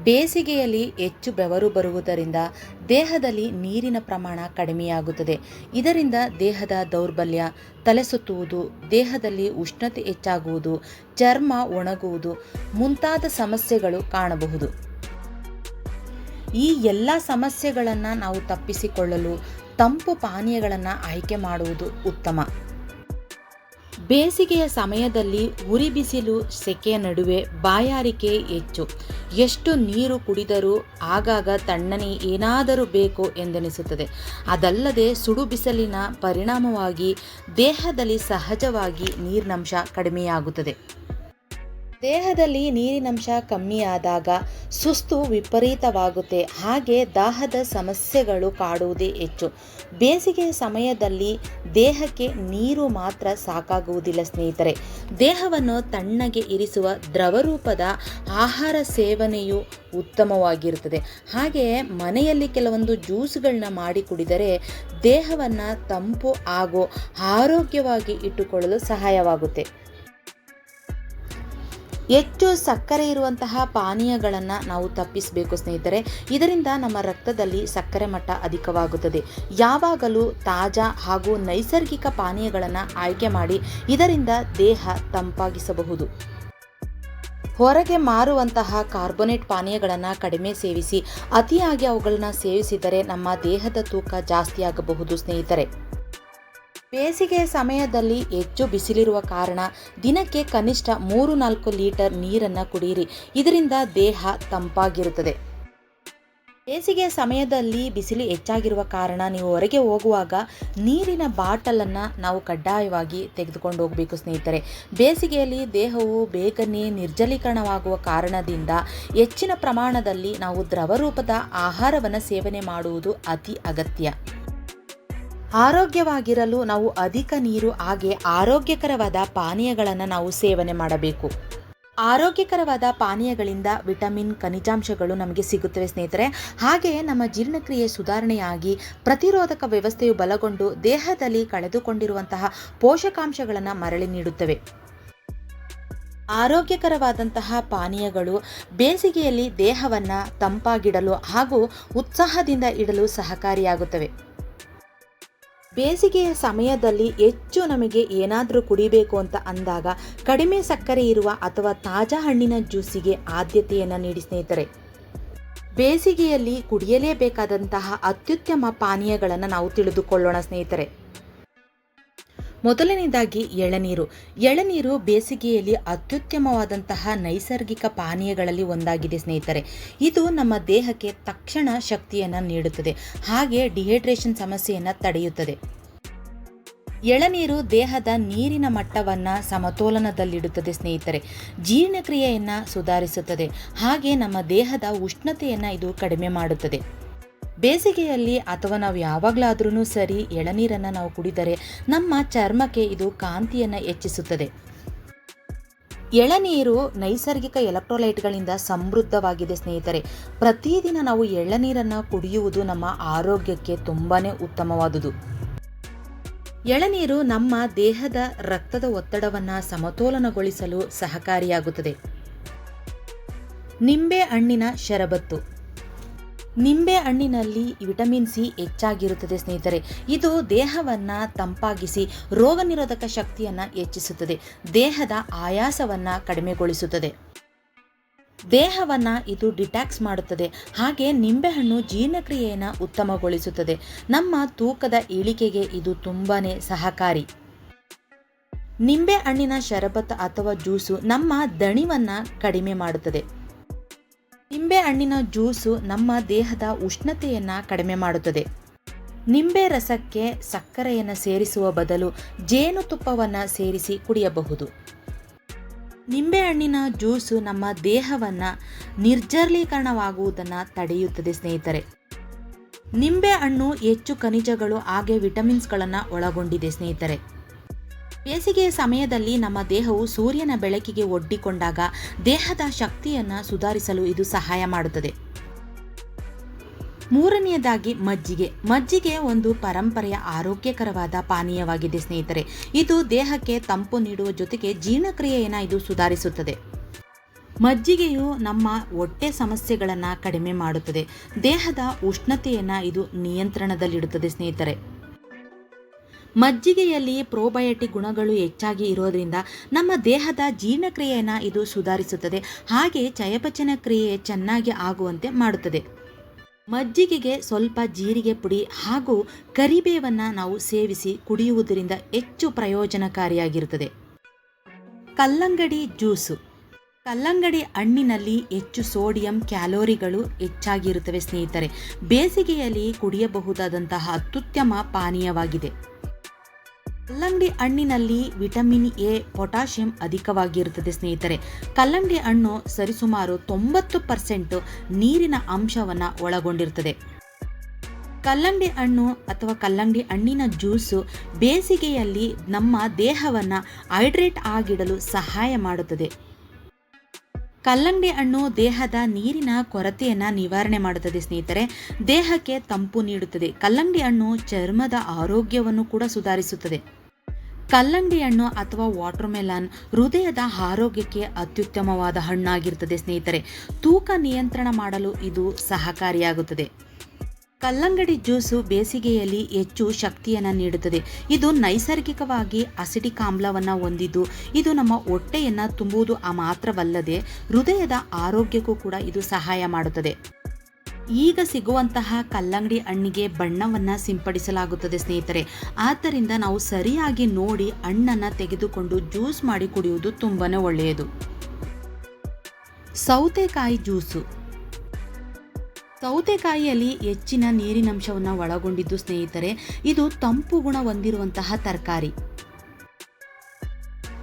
ಬೇಸಿಗೆಯಲ್ಲಿ ಹೆಚ್ಚು ಬೆವರು ಬರುವುದರಿಂದ ದೇಹದಲ್ಲಿ ನೀರಿನ ಪ್ರಮಾಣ ಕಡಿಮೆಯಾಗುತ್ತದೆ. ಇದರಿಂದ ದೇಹದ ದೌರ್ಬಲ್ಯ, ತಲೆಸುತ್ತುವುದು, ದೇಹದಲ್ಲಿ ಉಷ್ಣತೆ ಹೆಚ್ಚಾಗುವುದು, ಚರ್ಮ ಒಣಗುವುದು ಮುಂತಾದ ಸಮಸ್ಯೆಗಳು ಕಾಣಬಹುದು. ಈ ಎಲ್ಲ ಸಮಸ್ಯೆಗಳನ್ನು ನಾವು ತಪ್ಪಿಸಿಕೊಳ್ಳಲು ತಂಪು ಪಾನೀಯಗಳನ್ನು ಆಯ್ಕೆ ಮಾಡುವುದು ಉತ್ತಮ. ಬೇಸಿಗೆಯ ಸಮಯದಲ್ಲಿ ಉರಿ ಬಿಸಿಲು ಸೆಕೆಯ ನಡುವೆ ಬಾಯಾರಿಕೆ ಹೆಚ್ಚು. ಎಷ್ಟು ನೀರು ಕುಡಿದರೂ ಆಗಾಗ ತಣ್ಣನೆ ಏನಾದರೂ ಬೇಕು ಎಂದೆನಿಸುತ್ತದೆ. ಅದಲ್ಲದೆ ಸುಡು ಬಿಸಿಲಿನ ಪರಿಣಾಮವಾಗಿ ದೇಹದಲ್ಲಿ ಸಹಜವಾಗಿ ನೀರಿನಂಶ ಕಡಿಮೆಯಾಗುತ್ತದೆ. ದೇಹದಲ್ಲಿ ನೀರಿನಂಶ ಕಮ್ಮಿಯಾದಾಗ ಸುಸ್ತು ವಿಪರೀತವಾಗುತ್ತೆ. ಹಾಗೆ ದಾಹದ ಸಮಸ್ಯೆಗಳು ಕಾಡುವುದೇ ಹೆಚ್ಚು. ಬೇಸಿಗೆಯ ಸಮಯದಲ್ಲಿ ದೇಹಕ್ಕೆ ನೀರು ಮಾತ್ರ ಸಾಕಾಗುವುದಿಲ್ಲ ಸ್ನೇಹಿತರೆ. ದೇಹವನ್ನು ತಣ್ಣಗೆ ಇರಿಸುವ ದ್ರವರೂಪದ ಆಹಾರ ಸೇವನೆಯು ಉತ್ತಮವಾಗಿರುತ್ತದೆ. ಹಾಗೆಯೇ ಮನೆಯಲ್ಲಿ ಕೆಲವೊಂದು ಜ್ಯೂಸ್ಗಳನ್ನ ಮಾಡಿ ಕುಡಿದರೆ ದೇಹವನ್ನು ತಂಪು ಹಾಗೂ ಆರೋಗ್ಯವಾಗಿ ಇಟ್ಟುಕೊಳ್ಳಲು ಸಹಾಯವಾಗುತ್ತೆ. ಹೆಚ್ಚು ಸಕ್ಕರೆ ಇರುವಂತಹ ಪಾನೀಯಗಳನ್ನು ನಾವು ತಪ್ಪಿಸಬೇಕು ಸ್ನೇಹಿತರೆ. ಇದರಿಂದ ನಮ್ಮ ರಕ್ತದಲ್ಲಿ ಸಕ್ಕರೆ ಮಟ್ಟ ಅಧಿಕವಾಗುತ್ತದೆ. ಯಾವಾಗಲೂ ತಾಜಾ ಹಾಗೂ ನೈಸರ್ಗಿಕ ಪಾನೀಯಗಳನ್ನು ಆಯ್ಕೆ ಮಾಡಿ ಇದರಿಂದ ದೇಹ ತಂಪಾಗಿಸಬಹುದು. ಹೊರಗೆ ಮಾರುವಂತಹ ಕಾರ್ಬೋನೇಟ್ ಪಾನೀಯಗಳನ್ನು ಕಡಿಮೆ ಸೇವಿಸಿ ಅತಿಯಾಗಿ ಅವುಗಳನ್ನು ಸೇವಿಸಿದರೆ ನಮ್ಮ ದೇಹದ ತೂಕ ಜಾಸ್ತಿಯಾಗಬಹುದು ಸ್ನೇಹಿತರೆ. ಬೇಸಿಗೆಯ ಸಮಯದಲ್ಲಿ ಹೆಚ್ಚು ಬಿಸಿಲಿರುವ ಕಾರಣ ದಿನಕ್ಕೆ ಕನಿಷ್ಠ 3-4 ಲೀಟರ್ ನೀರನ್ನು ಕುಡಿಯಿರಿ. ಇದರಿಂದ ದೇಹ ತಂಪಾಗಿರುತ್ತದೆ. ಬೇಸಿಗೆಯ ಸಮಯದಲ್ಲಿ ಬಿಸಿಲು ಹೆಚ್ಚಾಗಿರುವ ಕಾರಣ ನೀವು ಹೊರಗೆ ಹೋಗುವಾಗ ನೀರಿನ ಬಾಟಲನ್ನು ನಾವು ಕಡ್ಡಾಯವಾಗಿ ತೆಗೆದುಕೊಂಡು ಹೋಗಬೇಕು ಸ್ನೇಹಿತರೆ. ಬೇಸಿಗೆಯಲ್ಲಿ ದೇಹವು ಬೇಗನೆ ನಿರ್ಜಲೀಕರಣವಾಗುವ ಕಾರಣದಿಂದ ಹೆಚ್ಚಿನ ಪ್ರಮಾಣದಲ್ಲಿ ನಾವು ದ್ರವರೂಪದ ಆಹಾರವನ್ನು ಸೇವನೆ ಮಾಡುವುದು ಅತಿ ಅಗತ್ಯ. ಆರೋಗ್ಯವಾಗಿರಲು ನಾವು ಅಧಿಕ ನೀರು ಹಾಗೆ ಆರೋಗ್ಯಕರವಾದ ಪಾನೀಯಗಳನ್ನು ನಾವು ಸೇವನೆ ಮಾಡಬೇಕು. ಆರೋಗ್ಯಕರವಾದ ಪಾನೀಯಗಳಿಂದ ವಿಟಮಿನ್, ಖನಿಜಾಂಶಗಳು ನಮಗೆ ಸಿಗುತ್ತವೆ ಸ್ನೇಹಿತರೆ. ಹಾಗೆಯೇ ನಮ್ಮ ಜೀರ್ಣಕ್ರಿಯೆ ಸುಧಾರಣೆಯಾಗಿ ಪ್ರತಿರೋಧಕ ವ್ಯವಸ್ಥೆಯು ಬಲಗೊಂಡು ದೇಹದಲ್ಲಿ ಕಳೆದುಕೊಂಡಿರುವಂತಹ ಪೋಷಕಾಂಶಗಳನ್ನು ಮರಳಿ ನೀಡುತ್ತವೆ. ಆರೋಗ್ಯಕರವಾದಂತಹ ಪಾನೀಯಗಳು ಬೇಸಿಗೆಯಲ್ಲಿ ದೇಹವನ್ನು ತಂಪಾಗಿಡಲು ಹಾಗೂ ಉತ್ಸಾಹದಿಂದ ಇಡಲು ಸಹಕಾರಿಯಾಗುತ್ತವೆ. ಬೇಸಿಗೆಯ ಸಮಯದಲ್ಲಿ ಹೆಚ್ಚು ನಮಗೆ ಏನಾದರೂ ಕುಡಿಬೇಕು ಅಂತ ಅಂದಾಗ ಕಡಿಮೆ ಸಕ್ಕರೆ ಇರುವ ಅಥವಾ ತಾಜಾ ಹಣ್ಣಿನ ಜ್ಯೂಸಿಗೆ ಆದ್ಯತೆಯನ್ನು ನೀಡಿ ಸ್ನೇಹಿತರೆ. ಬೇಸಿಗೆಯಲ್ಲಿ ಕುಡಿಯಲೇಬೇಕಾದಂತಹ ಅತ್ಯುತ್ತಮ ಪಾನೀಯಗಳನ್ನು ನಾವು ತಿಳಿದುಕೊಳ್ಳೋಣ ಸ್ನೇಹಿತರೆ. ಮೊದಲನೇದಾಗಿ ಎಳನೀರು. ಎಳನೀರು ಬೇಸಿಗೆಯಲ್ಲಿ ಅತ್ಯುತ್ತಮವಾದಂತಹ ನೈಸರ್ಗಿಕ ಪಾನೀಯಗಳಲ್ಲಿ ಒಂದಾಗಿದೆ ಸ್ನೇಹಿತರೆ. ಇದು ನಮ್ಮ ದೇಹಕ್ಕೆ ತಕ್ಷಣ ಶಕ್ತಿಯನ್ನು ನೀಡುತ್ತದೆ. ಹಾಗೆ ಡಿಹೈಡ್ರೇಷನ್ ಸಮಸ್ಯೆಯನ್ನು ತಡೆಯುತ್ತದೆ. ಎಳನೀರು ದೇಹದ ನೀರಿನ ಮಟ್ಟವನ್ನು ಸಮತೋಲನದಲ್ಲಿಡುತ್ತದೆ ಸ್ನೇಹಿತರೆ. ಜೀರ್ಣಕ್ರಿಯೆಯನ್ನು ಸುಧಾರಿಸುತ್ತದೆ. ಹಾಗೆ ನಮ್ಮ ದೇಹದ ಉಷ್ಣತೆಯನ್ನು ಇದು ಕಡಿಮೆ ಮಾಡುತ್ತದೆ. ಬೇಸಿಗೆಯಲ್ಲಿ ಅಥವಾ ನಾವು ಯಾವಾಗಲಾದ್ರೂ ಸರಿ ಎಳನೀರನ್ನು ನಾವು ಕುಡಿದರೆ ನಮ್ಮ ಚರ್ಮಕ್ಕೆ ಇದು ಕಾಂತಿಯನ್ನು ಹೆಚ್ಚಿಸುತ್ತದೆ. ಎಳನೀರು ನೈಸರ್ಗಿಕ ಎಲೆಕ್ಟ್ರೋಲೈಟ್ಗಳಿಂದ ಸಮೃದ್ಧವಾಗಿದೆ ಸ್ನೇಹಿತರೆ. ಪ್ರತಿದಿನ ನಾವು ಎಳನೀರನ್ನು ಕುಡಿಯುವುದು ನಮ್ಮ ಆರೋಗ್ಯಕ್ಕೆ ತುಂಬಾ ಉತ್ತಮವಾದುದು. ಎಳನೀರು ನಮ್ಮ ದೇಹದ ರಕ್ತದ ಒತ್ತಡವನ್ನು ಸಮತೋಲನಗೊಳಿಸಲು ಸಹಕಾರಿಯಾಗುತ್ತದೆ. ನಿಂಬೆ ಹಣ್ಣಿನ ಶರಬತ್ತು. ನಿಂಬೆ ಹಣ್ಣಿನಲ್ಲಿ ವಿಟಮಿನ್ ಸಿ ಹೆಚ್ಚಾಗಿರುತ್ತದೆ ಸ್ನೇಹಿತರೆ. ಇದು ದೇಹವನ್ನು ತಂಪಾಗಿಸಿ ರೋಗ ನಿರೋಧಕ ಶಕ್ತಿಯನ್ನು ಹೆಚ್ಚಿಸುತ್ತದೆ. ದೇಹದ ಆಯಾಸವನ್ನು ಕಡಿಮೆಗೊಳಿಸುತ್ತದೆ. ದೇಹವನ್ನು ಇದು ಡಿಟಾಕ್ಸ್ ಮಾಡುತ್ತದೆ. ಹಾಗೆ ನಿಂಬೆಹಣ್ಣು ಜೀರ್ಣಕ್ರಿಯೆಯನ್ನು ಉತ್ತಮಗೊಳಿಸುತ್ತದೆ. ನಮ್ಮ ತೂಕದ ಇಳಿಕೆಗೆ ಇದು ತುಂಬಾ ಸಹಕಾರಿ. ನಿಂಬೆ ಹಣ್ಣಿನ ಶರಬತ್ ಅಥವಾ ಜ್ಯೂಸು ನಮ್ಮ ದಣಿವನ್ನು ಕಡಿಮೆ ಮಾಡುತ್ತದೆ. ನಿಂಬೆ ಹಣ್ಣಿನ ಜ್ಯೂಸು ನಮ್ಮ ದೇಹದ ಉಷ್ಣತೆಯನ್ನು ಕಡಿಮೆ ಮಾಡುತ್ತದೆ. ನಿಂಬೆ ರಸಕ್ಕೆ ಸಕ್ಕರೆಯನ್ನು ಸೇರಿಸುವ ಬದಲು ಜೇನುತುಪ್ಪವನ್ನು ಸೇರಿಸಿ ಕುಡಿಯಬಹುದು. ನಿಂಬೆಹಣ್ಣಿನ ಜ್ಯೂಸು ನಮ್ಮ ದೇಹವನ್ನು ನಿರ್ಜಲೀಕರಣವಾಗುವುದನ್ನು ತಡೆಯುತ್ತದೆ ಸ್ನೇಹಿತರೆ. ನಿಂಬೆಹಣ್ಣು ಹೆಚ್ಚು ಖನಿಜಗಳು ಹಾಗೆ ವಿಟಮಿನ್ಸ್ಗಳನ್ನು ಒಳಗೊಂಡಿದೆ ಸ್ನೇಹಿತರೆ. ಬೇಸಿಗೆಯ ಸಮಯದಲ್ಲಿ ನಮ್ಮ ದೇಹವು ಸೂರ್ಯನ ಬೆಳಕಿಗೆ ಒಡ್ಡಿಕೊಂಡಾಗ ದೇಹದ ಶಕ್ತಿಯನ್ನು ಸುಧಾರಿಸಲು ಇದು ಸಹಾಯ ಮಾಡುತ್ತದೆ. ಮೂರನೆಯದಾಗಿ ಮಜ್ಜಿಗೆ. ಮಜ್ಜಿಗೆ ಒಂದು ಪರಂಪರೆಯ ಆರೋಗ್ಯಕರವಾದ ಪಾನೀಯವಾಗಿದೆ ಸ್ನೇಹಿತರೆ. ಇದು ದೇಹಕ್ಕೆ ತಂಪು ನೀಡುವ ಜೊತೆಗೆ ಜೀರ್ಣಕ್ರಿಯೆಯನ್ನು ಇದು ಸುಧಾರಿಸುತ್ತದೆ. ಮಜ್ಜಿಗೆಯು ನಮ್ಮ ಹೊಟ್ಟೆ ಸಮಸ್ಯೆಗಳನ್ನು ಕಡಿಮೆ ಮಾಡುತ್ತದೆ. ದೇಹದ ಉಷ್ಣತೆಯನ್ನು ಇದು ನಿಯಂತ್ರಣದಲ್ಲಿಡುತ್ತದೆ ಸ್ನೇಹಿತರೆ. ಮಜ್ಜಿಗೆಯಲ್ಲಿ ಪ್ರೋಬಯೋಟಿಕ್ ಗುಣಗಳು ಹೆಚ್ಚಾಗಿ ಇರೋದ್ರಿಂದ ನಮ್ಮ ದೇಹದ ಜೀರ್ಣಕ್ರಿಯೆಯನ್ನು ಇದು ಸುಧಾರಿಸುತ್ತದೆ. ಹಾಗೆ ಚಯಾಪಚಯ ಕ್ರಿಯೆ ಚೆನ್ನಾಗಿ ಆಗುವಂತೆ ಮಾಡುತ್ತದೆ. ಮಜ್ಜಿಗೆಗೆ ಸ್ವಲ್ಪ ಜೀರಿಗೆ ಪುಡಿ ಹಾಗೂ ಕರಿಬೇವನ್ನು ನಾವು ಸೇವಿಸಿ ಕುಡಿಯುವುದರಿಂದ ಹೆಚ್ಚು ಪ್ರಯೋಜನಕಾರಿಯಾಗಿರುತ್ತದೆ. ಕಲ್ಲಂಗಡಿ ಜ್ಯೂಸು. ಕಲ್ಲಂಗಡಿ ಹಣ್ಣಿನಲ್ಲಿ ಹೆಚ್ಚು ಸೋಡಿಯಂ ಕ್ಯಾಲೋರಿಗಳು ಹೆಚ್ಚಾಗಿರುತ್ತವೆ ಸ್ನೇಹಿತರೆ. ಬೇಸಿಗೆಯಲ್ಲಿ ಕುಡಿಯಬಹುದಾದಂತಹ ಅತ್ಯುತ್ತಮ ಪಾನೀಯವಾಗಿದೆ. ಕಲ್ಲಂಗಡಿ ಹಣ್ಣಿನಲ್ಲಿ ವಿಟಮಿನ್ ಎ, ಪೊಟ್ಯಾಷಿಯಂ ಅಧಿಕವಾಗಿರುತ್ತದೆ ಸ್ನೇಹಿತರೆ. ಕಲ್ಲಂಗಡಿ ಹಣ್ಣು ಸರಿಸುಮಾರು 90% ನೀರಿನ ಅಂಶವನ್ನು ಒಳಗೊಂಡಿರುತ್ತದೆ. ಕಲ್ಲಂಗಡಿ ಹಣ್ಣು ಅಥವಾ ಕಲ್ಲಂಗಡಿ ಹಣ್ಣಿನ ಜ್ಯೂಸು ಬೇಸಿಗೆಯಲ್ಲಿ ನಮ್ಮ ದೇಹವನ್ನು ಹೈಡ್ರೇಟ್ ಆಗಿಡಲು ಸಹಾಯ ಮಾಡುತ್ತದೆ. ಕಲ್ಲಂಗಡಿ ಹಣ್ಣು ದೇಹದ ನೀರಿನ ಕೊರತೆಯನ್ನು ನಿವಾರಣೆ ಮಾಡುತ್ತದೆ ಸ್ನೇಹಿತರೆ. ದೇಹಕ್ಕೆ ತಂಪು ನೀಡುತ್ತದೆ. ಕಲ್ಲಂಗಡಿ ಹಣ್ಣು ಚರ್ಮದ ಆರೋಗ್ಯವನ್ನು ಕೂಡ ಸುಧಾರಿಸುತ್ತದೆ. ಕಲ್ಲಂಗಡಿ ಹಣ್ಣು ಅಥವಾ ವಾಟರ್ ಮೆಲನ್ ಹೃದಯದ ಆರೋಗ್ಯಕ್ಕೆ ಅತ್ಯುತ್ತಮವಾದ ಹಣ್ಣಾಗಿರುತ್ತದೆ ಸ್ನೇಹಿತರೆ. ತೂಕ ನಿಯಂತ್ರಣ ಮಾಡಲು ಇದು ಸಹಕಾರಿಯಾಗುತ್ತದೆ. ಕಲ್ಲಂಗಡಿ ಜ್ಯೂಸು ಬೇಸಿಗೆಯಲ್ಲಿ ಹೆಚ್ಚು ಶಕ್ತಿಯನ್ನು ನೀಡುತ್ತದೆ. ಇದು ನೈಸರ್ಗಿಕವಾಗಿ ಅಸಿಟಿಕ್ ಆಮ್ಲವನ್ನು ಹೊಂದಿದ್ದು ಇದು ನಮ್ಮ ಹೊಟ್ಟೆಯನ್ನು ತುಂಬುವುದು ಮಾತ್ರವಲ್ಲದೆ ಹೃದಯದ ಆರೋಗ್ಯಕ್ಕೂ ಕೂಡ ಇದು ಸಹಾಯ ಮಾಡುತ್ತದೆ. ಈಗ ಸಿಗುವಂತಹ ಕಲ್ಲಂಗಡಿ ಹಣ್ಣಿಗೆ ಬಣ್ಣವನ್ನು ಸಿಂಪಡಿಸಲಾಗುತ್ತದೆ ಸ್ನೇಹಿತರೆ. ಆದ್ದರಿಂದ ನಾವು ಸರಿಯಾಗಿ ನೋಡಿ ಹಣ್ಣನ್ನು ತೆಗೆದುಕೊಂಡು ಜ್ಯೂಸ್ ಮಾಡಿ ಕುಡಿಯುವುದು ತುಂಬಾ ಒಳ್ಳೆಯದು. ಸೌತೆಕಾಯಿ ಜ್ಯೂಸು. ಸೌತೆಕಾಯಿಯಲ್ಲಿ ಹೆಚ್ಚಿನ ನೀರಿನಂಶವನ್ನು ಒಳಗೊಂಡಿದ್ದು ಸ್ನೇಹಿತರೆ. ಇದು ತಂಪು ಗುಣ ಹೊಂದಿರುವಂತಹ ತರಕಾರಿ.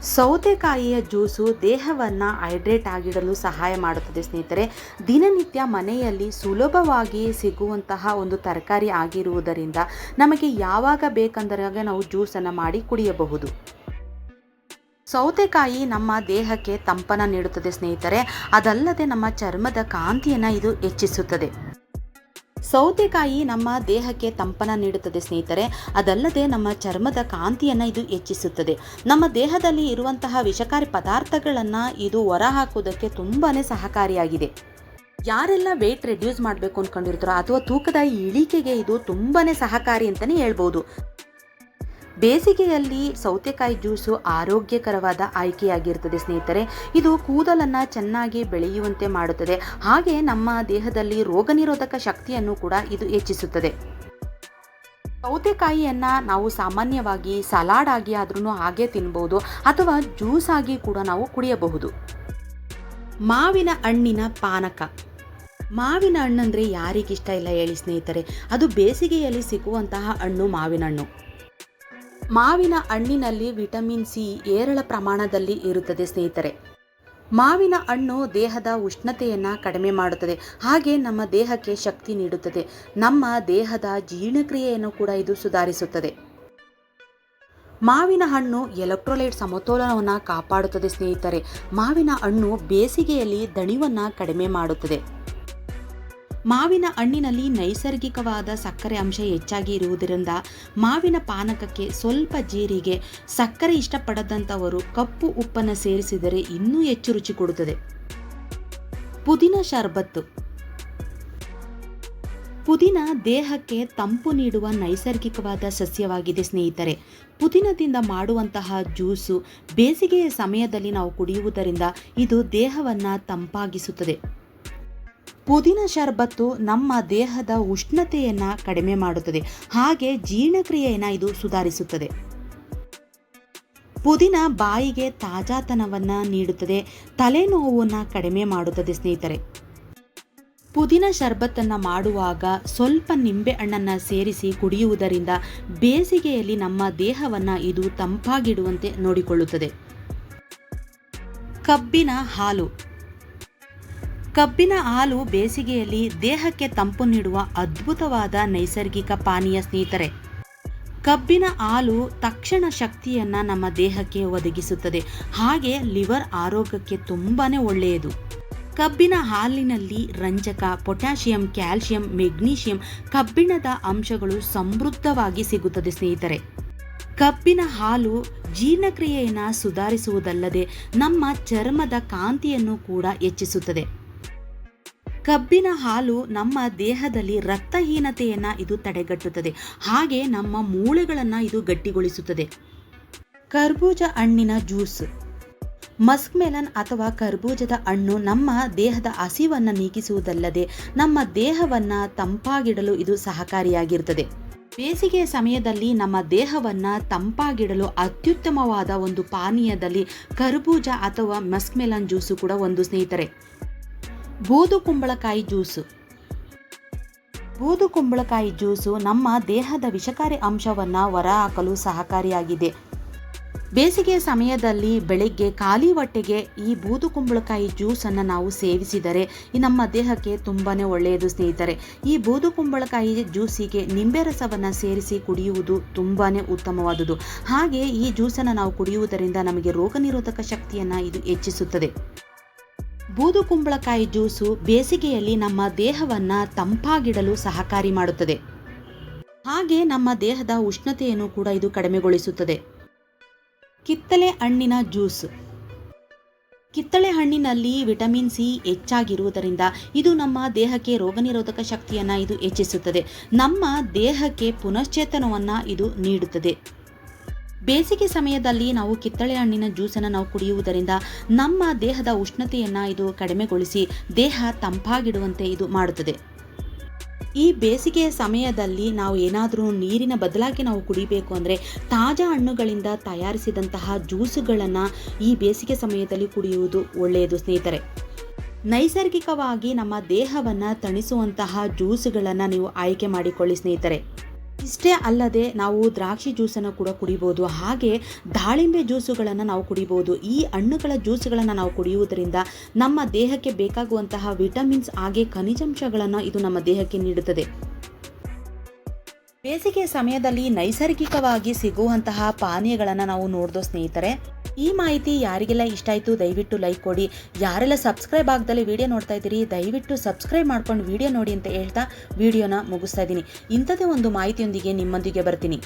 ಸೌತೆಕಾಯಿಯ ಜ್ಯೂಸು ದೇಹವನ್ನು ಹೈಡ್ರೇಟ್ ಆಗಿಡಲು ಸಹಾಯ ಮಾಡುತ್ತದೆ ಸ್ನೇಹಿತರೆ. ದಿನನಿತ್ಯ ಮನೆಯಲ್ಲಿ ಸುಲಭವಾಗಿ ಸಿಗುವಂತಹ ಒಂದು ತರಕಾರಿ ಆಗಿರುವುದರಿಂದ ನಮಗೆ ಯಾವಾಗ ಬೇಕೆಂದಾಗ ನಾವು ಜ್ಯೂಸನ್ನು ಮಾಡಿ ಕುಡಿಯಬಹುದು. ಸೌತೆಕಾಯಿ ನಮ್ಮ ದೇಹಕ್ಕೆ ತಂಪನ್ನು ನೀಡುತ್ತದೆ ಸ್ನೇಹಿತರೆ. ಅದಲ್ಲದೆ ನಮ್ಮ ಚರ್ಮದ ಕಾಂತಿಯನ್ನು ಇದು ಹೆಚ್ಚಿಸುತ್ತದೆ. ಸೌತೆಕಾಯಿ ನಮ್ಮ ದೇಹಕ್ಕೆ ತಂಪನ್ನು ನೀಡುತ್ತದೆ ಸ್ನೇಹಿತರೆ. ಅದಲ್ಲದೆ ನಮ್ಮ ಚರ್ಮದ ಕಾಂತಿಯನ್ನು ಇದು ಹೆಚ್ಚಿಸುತ್ತದೆ. ನಮ್ಮ ದೇಹದಲ್ಲಿ ಇರುವಂತಹ ವಿಷಕಾರಿ ಪದಾರ್ಥಗಳನ್ನು ಇದು ಹೊರಹಾಕುವುದಕ್ಕೆ ತುಂಬಾ ಸಹಕಾರಿಯಾಗಿದೆ. ಯಾರೆಲ್ಲ ವೆಯ್ಟ್ ರೆಡ್ಯೂಸ್ ಮಾಡಬೇಕು ಅಂದ್ಕೊಂಡಿರ್ತಾರೋ ಅಥವಾ ತೂಕದ ಇಳಿಕೆಗೆ ಇದು ತುಂಬಾ ಸಹಕಾರಿ ಅಂತಲೇ ಹೇಳ್ಬೋದು. ಬೇಸಿಗೆಯಲ್ಲಿ ಸೌತೆಕಾಯಿ ಜ್ಯೂಸು ಆರೋಗ್ಯಕರವಾದ ಆಯ್ಕೆಯಾಗಿರುತ್ತದೆ ಸ್ನೇಹಿತರೆ. ಇದು ಕೂದಲನ್ನು ಚೆನ್ನಾಗಿ ಬೆಳೆಯುವಂತೆ ಮಾಡುತ್ತದೆ. ಹಾಗೆ ನಮ್ಮ ದೇಹದಲ್ಲಿ ರೋಗನಿರೋಧಕ ಶಕ್ತಿಯನ್ನು ಕೂಡ ಇದು ಹೆಚ್ಚಿಸುತ್ತದೆ. ಸೌತೆಕಾಯಿಯನ್ನು ನಾವು ಸಾಮಾನ್ಯವಾಗಿ ಸಲಾಡ್ ಆಗಿ ಆದ್ರೂ ಹಾಗೆ ತಿನ್ಬೋದು ಅಥವಾ ಜ್ಯೂಸ್ ಆಗಿ ಕೂಡ ನಾವು ಕುಡಿಯಬಹುದು. ಮಾವಿನ ಹಣ್ಣಿನ ಪಾನಕ. ಮಾವಿನ ಹಣ್ಣಂದರೆ ಯಾರಿಗಿಷ್ಟ ಇಲ್ಲ ಹೇಳಿ ಸ್ನೇಹಿತರೆ. ಅದು ಬೇಸಿಗೆಯಲ್ಲಿ ಸಿಗುವಂತಹ ಹಣ್ಣು ಮಾವಿನ ಹಣ್ಣು. ಮಾವಿನ ಹಣ್ಣಿನಲ್ಲಿ ವಿಟಮಿನ್ ಸಿ ಹೇರಳ ಪ್ರಮಾಣದಲ್ಲಿ ಇರುತ್ತದೆ ಸ್ನೇಹಿತರೆ. ಮಾವಿನ ಹಣ್ಣು ದೇಹದ ಉಷ್ಣತೆಯನ್ನು ಕಡಿಮೆ ಮಾಡುತ್ತದೆ. ಹಾಗೆ ನಮ್ಮ ದೇಹಕ್ಕೆ ಶಕ್ತಿ ನೀಡುತ್ತದೆ. ನಮ್ಮ ದೇಹದ ಜೀರ್ಣಕ್ರಿಯೆಯನ್ನು ಕೂಡ ಇದು ಸುಧಾರಿಸುತ್ತದೆ. ಮಾವಿನ ಹಣ್ಣು ಎಲೆಕ್ಟ್ರೋಲೈಟ್ ಸಮತೋಲನವನ್ನು ಕಾಪಾಡುತ್ತದೆ ಸ್ನೇಹಿತರೆ. ಮಾವಿನ ಹಣ್ಣು ಬೇಸಿಗೆಯಲ್ಲಿ ದಣಿವನ್ನು ಕಡಿಮೆ ಮಾಡುತ್ತದೆ. ಮಾವಿನ ಹಣ್ಣಿನಲ್ಲಿ ನೈಸರ್ಗಿಕವಾದ ಸಕ್ಕರೆ ಅಂಶ ಹೆಚ್ಚಾಗಿ ಇರುವುದರಿಂದ ಮಾವಿನ ಪಾನಕಕ್ಕೆ ಸ್ವಲ್ಪ ಜೀರಿಗೆ, ಸಕ್ಕರೆ ಇಷ್ಟಪಡದಂಥವರು ಕಪ್ಪು ಉಪ್ಪನ್ನು ಸೇರಿಸಿದರೆ ಇನ್ನೂ ಹೆಚ್ಚು ರುಚಿ ಕೊಡುತ್ತದೆ. ಪುದೀನ ಶರ್ಬತ್ತು. ಪುದೀನ ದೇಹಕ್ಕೆ ತಂಪು ನೀಡುವ ನೈಸರ್ಗಿಕವಾದ ಸಸ್ಯವಾಗಿದೆ ಸ್ನೇಹಿತರೆ. ಪುದೀನದಿಂದ ಮಾಡುವಂತಹ ಜ್ಯೂಸು ಬೇಸಿಗೆಯ ಸಮಯದಲ್ಲಿ ನಾವು ಕುಡಿಯುವುದರಿಂದ ಇದು ದೇಹವನ್ನು ತಂಪಾಗಿಸುತ್ತದೆ. ಪುದೀನ ಶರ್ಬತ್ತು ನಮ್ಮ ದೇಹದ ಉಷ್ಣತೆಯನ್ನು ಕಡಿಮೆ ಮಾಡುತ್ತದೆ. ಹಾಗೆ ಜೀರ್ಣಕ್ರಿಯೆಯನ್ನು ಇದು ಸುಧಾರಿಸುತ್ತದೆ. ಪುದೀನ ಬಾಯಿಗೆ ತಾಜಾತನವನ್ನು ನೀಡುತ್ತದೆ. ತಲೆನೋವನ್ನು ಕಡಿಮೆ ಮಾಡುತ್ತದೆ ಸ್ನೇಹಿತರೆ. ಪುದೀನ ಶರ್ಬತ್ತನ್ನು ಮಾಡುವಾಗ ಸ್ವಲ್ಪ ನಿಂಬೆ ಹಣ್ಣನ್ನು ಸೇರಿಸಿ ಕುಡಿಯುವುದರಿಂದ ಬೇಸಿಗೆಯಲ್ಲಿ ನಮ್ಮ ದೇಹವನ್ನು ಇದು ತಂಪಾಗಿಡುವಂತೆ ನೋಡಿಕೊಳ್ಳುತ್ತದೆ. ಕಬ್ಬಿನ ಹಾಲು. ಕಬ್ಬಿನ ಹಾಲು ಬೇಸಿಗೆಯಲ್ಲಿ ದೇಹಕ್ಕೆ ತಂಪು ನೀಡುವ ಅದ್ಭುತವಾದ ನೈಸರ್ಗಿಕ ಪಾನೀಯ ಸ್ನೇಹಿತರೆ. ಕಬ್ಬಿನ ಹಾಲು ತಕ್ಷಣ ಶಕ್ತಿಯನ್ನು ನಮ್ಮ ದೇಹಕ್ಕೆ ಒದಗಿಸುತ್ತದೆ. ಹಾಗೆ ಲಿವರ್ ಆರೋಗ್ಯಕ್ಕೆ ತುಂಬಾ ಒಳ್ಳೆಯದು. ಕಬ್ಬಿನ ಹಾಲಿನಲ್ಲಿ ರಂಜಕ, ಪೊಟ್ಯಾಷಿಯಂ, ಕ್ಯಾಲ್ಸಿಯಂ, ಮೆಗ್ನೀಷಿಯಂ, ಕಬ್ಬಿಣದ ಅಂಶಗಳು ಸಮೃದ್ಧವಾಗಿ ಸಿಗುತ್ತದೆ ಸ್ನೇಹಿತರೆ. ಕಬ್ಬಿನ ಹಾಲು ಜೀರ್ಣಕ್ರಿಯೆಯನ್ನು ಸುಧಾರಿಸುವುದಲ್ಲದೆ ನಮ್ಮ ಚರ್ಮದ ಕಾಂತಿಯನ್ನು ಕೂಡ ಹೆಚ್ಚಿಸುತ್ತದೆ. ಕಬ್ಬಿನ ಹಾಲು ನಮ್ಮ ದೇಹದಲ್ಲಿ ರಕ್ತಹೀನತೆಯನ್ನು ಇದು ತಡೆಗಟ್ಟುತ್ತದೆ. ಹಾಗೆ ನಮ್ಮ ಮೂಳೆಗಳನ್ನು ಇದು ಗಟ್ಟಿಗೊಳಿಸುತ್ತದೆ. ಕರ್ಬೂಜ ಹಣ್ಣಿನ ಜ್ಯೂಸ್. ಮಸ್ಕ್ ಮೆಲನ್ ಅಥವಾ ಕರ್ಬೂಜದ ಹಣ್ಣು ನಮ್ಮ ದೇಹದ ಹಸಿವನ್ನು ನೀಗಿಸುವುದಲ್ಲದೆ ನಮ್ಮ ದೇಹವನ್ನು ತಂಪಾಗಿಡಲು ಇದು ಸಹಕಾರಿಯಾಗಿರುತ್ತದೆ. ಬೇಸಿಗೆಯ ಸಮಯದಲ್ಲಿ ನಮ್ಮ ದೇಹವನ್ನು ತಂಪಾಗಿಡಲು ಅತ್ಯುತ್ತಮವಾದ ಒಂದು ಪಾನೀಯದಲ್ಲಿ ಕರ್ಬೂಜ ಅಥವಾ ಮಸ್ಕ್ ಮೆಲನ್ ಜ್ಯೂಸು ಕೂಡ ಒಂದು ಸ್ನೇಹಿತರೆ. ಬೂದು ಕುಂಬಳಕಾಯಿ ಜ್ಯೂಸು. ಬೂದು ಕುಂಬಳಕಾಯಿ ಜ್ಯೂಸು ನಮ್ಮ ದೇಹದ ವಿಷಕಾರಿ ಅಂಶವನ್ನು ಹೊರಹಾಕಲು ಸಹಕಾರಿಯಾಗಿದೆ. ಬೇಸಿಗೆಯ ಸಮಯದಲ್ಲಿ ಬೆಳಗ್ಗೆ ಖಾಲಿ ಹೊಟ್ಟೆಗೆ ಈ ಬೂದು ಕುಂಬಳಕಾಯಿ ಜ್ಯೂಸನ್ನು ನಾವು ಸೇವಿಸಿದರೆ ನಮ್ಮ ದೇಹಕ್ಕೆ ತುಂಬಾ ಒಳ್ಳೆಯದು ಸ್ನೇಹಿತರೆ. ಈ ಬೂದು ಕುಂಬಳಕಾಯಿ ಜ್ಯೂಸಿಗೆ ನಿಂಬೆ ರಸವನ್ನು ಸೇರಿಸಿ ಕುಡಿಯುವುದು ತುಂಬಾ ಉತ್ತಮವಾದುದು. ಹಾಗೆ ಈ ಜ್ಯೂಸನ್ನು ನಾವು ಕುಡಿಯುವುದರಿಂದ ನಮಗೆ ರೋಗ ನಿರೋಧಕ ಶಕ್ತಿಯನ್ನು ಇದು ಹೆಚ್ಚಿಸುತ್ತದೆ. ಬೂದು ಕುಂಬಳಕಾಯಿ ಜ್ಯೂಸು ಬೇಸಿಗೆಯಲ್ಲಿ ನಮ್ಮ ದೇಹವನ್ನು ತಂಪಾಗಿಡಲು ಸಹಕಾರಿ ಮಾಡುತ್ತದೆ. ಹಾಗೆ ನಮ್ಮ ದೇಹದ ಉಷ್ಣತೆಯನ್ನು ಕೂಡ ಇದು ಕಡಿಮೆಗೊಳಿಸುತ್ತದೆ. ಕಿತ್ತಳೆ ಹಣ್ಣಿನ ಜ್ಯೂಸ್. ಕಿತ್ತಳೆ ಹಣ್ಣಿನಲ್ಲಿ ವಿಟಮಿನ್ ಸಿ ಹೆಚ್ಚಾಗಿರುವುದರಿಂದ ಇದು ನಮ್ಮ ದೇಹಕ್ಕೆ ರೋಗನಿರೋಧಕ ಶಕ್ತಿಯನ್ನು ಇದು ಹೆಚ್ಚಿಸುತ್ತದೆ. ನಮ್ಮ ದೇಹಕ್ಕೆ ಪುನಶ್ಚೇತನವನ್ನು ಇದು ನೀಡುತ್ತದೆ. ಬೇಸಿಗೆ ಸಮಯದಲ್ಲಿ ನಾವು ಕಿತ್ತಳೆ ಹಣ್ಣಿನ ಜ್ಯೂಸನ್ನು ನಾವು ಕುಡಿಯುವುದರಿಂದ ನಮ್ಮ ದೇಹದ ಉಷ್ಣತೆಯನ್ನು ಇದು ಕಡಿಮೆಗೊಳಿಸಿ ದೇಹ ತಂಪಾಗಿಡುವಂತೆ ಇದು ಮಾಡುತ್ತದೆ. ಈ ಬೇಸಿಗೆಯ ಸಮಯದಲ್ಲಿ ನಾವು ಏನಾದರೂ ನೀರಿನ ಬದಲಾಗಿ ನಾವು ಕುಡಿಬೇಕು ಅಂದರೆ ತಾಜಾ ಹಣ್ಣುಗಳಿಂದ ತಯಾರಿಸಿದಂತಹ ಜ್ಯೂಸುಗಳನ್ನು ಈ ಬೇಸಿಗೆ ಸಮಯದಲ್ಲಿ ಕುಡಿಯುವುದು ಒಳ್ಳೆಯದು ಸ್ನೇಹಿತರೆ. ನೈಸರ್ಗಿಕವಾಗಿ ನಮ್ಮ ದೇಹವನ್ನು ತಣಿಸುವಂತಹ ಜ್ಯೂಸುಗಳನ್ನು ನೀವು ಆಯ್ಕೆ ಮಾಡಿಕೊಳ್ಳಿ ಸ್ನೇಹಿತರೆ. ಇಷ್ಟೇ ಅಲ್ಲದೆ ನಾವು ದ್ರಾಕ್ಷಿ ಜ್ಯೂಸನ್ನು ಕೂಡ ಕುಡಿಬೋದು. ಹಾಗೆ ದಾಳಿಂಬೆ ಜ್ಯೂಸುಗಳನ್ನು ನಾವು ಕುಡಿಬೋದು. ಈ ಹಣ್ಣುಗಳ ಜ್ಯೂಸುಗಳನ್ನು ನಾವು ಕುಡಿಯುವುದರಿಂದ ನಮ್ಮ ದೇಹಕ್ಕೆ ಬೇಕಾಗುವಂತಹ ವಿಟಮಿನ್ಸ್ ಹಾಗೆ ಖನಿಜಾಂಶಗಳನ್ನು ಇದು ನಮ್ಮ ದೇಹಕ್ಕೆ ನೀಡುತ್ತದೆ. ಬೇಸಿಗೆಯ ಸಮಯದಲ್ಲಿ ನೈಸರ್ಗಿಕವಾಗಿ ಸಿಗುವಂತಹ ಪಾನೀಯಗಳನ್ನು ನಾವು ನೋಡ್ದೋ ಸ್ನೇಹಿತರೆ. ಈ ಮಾಹಿತಿ ಯಾರಿಗೆಲ್ಲ ಇಷ್ಟ ಆಯಿತು ದಯವಿಟ್ಟು ಲೈಕ್ ಕೊಡಿ. ಯಾರೆಲ್ಲ ಸಬ್ಸ್ಕ್ರೈಬ್ ಆಗದಲ್ಲಿ ವಿಡಿಯೋ ನೋಡ್ತಾ ಇದ್ದೀರಿ ದಯವಿಟ್ಟು ಸಬ್ಸ್ಕ್ರೈಬ್ ಮಾಡ್ಕೊಂಡು ವಿಡಿಯೋ ನೋಡಿ ಅಂತ ಹೇಳ್ತಾ ವಿಡಿಯೋನ ಮುಗಿಸ್ತಾ ಇದ್ದೀನಿ. ಇಂಥದೇ ಒಂದು ಮಾಹಿತಿಯೊಂದಿಗೆ ನಿಮ್ಮೊಂದಿಗೆ ಬರ್ತೀನಿ.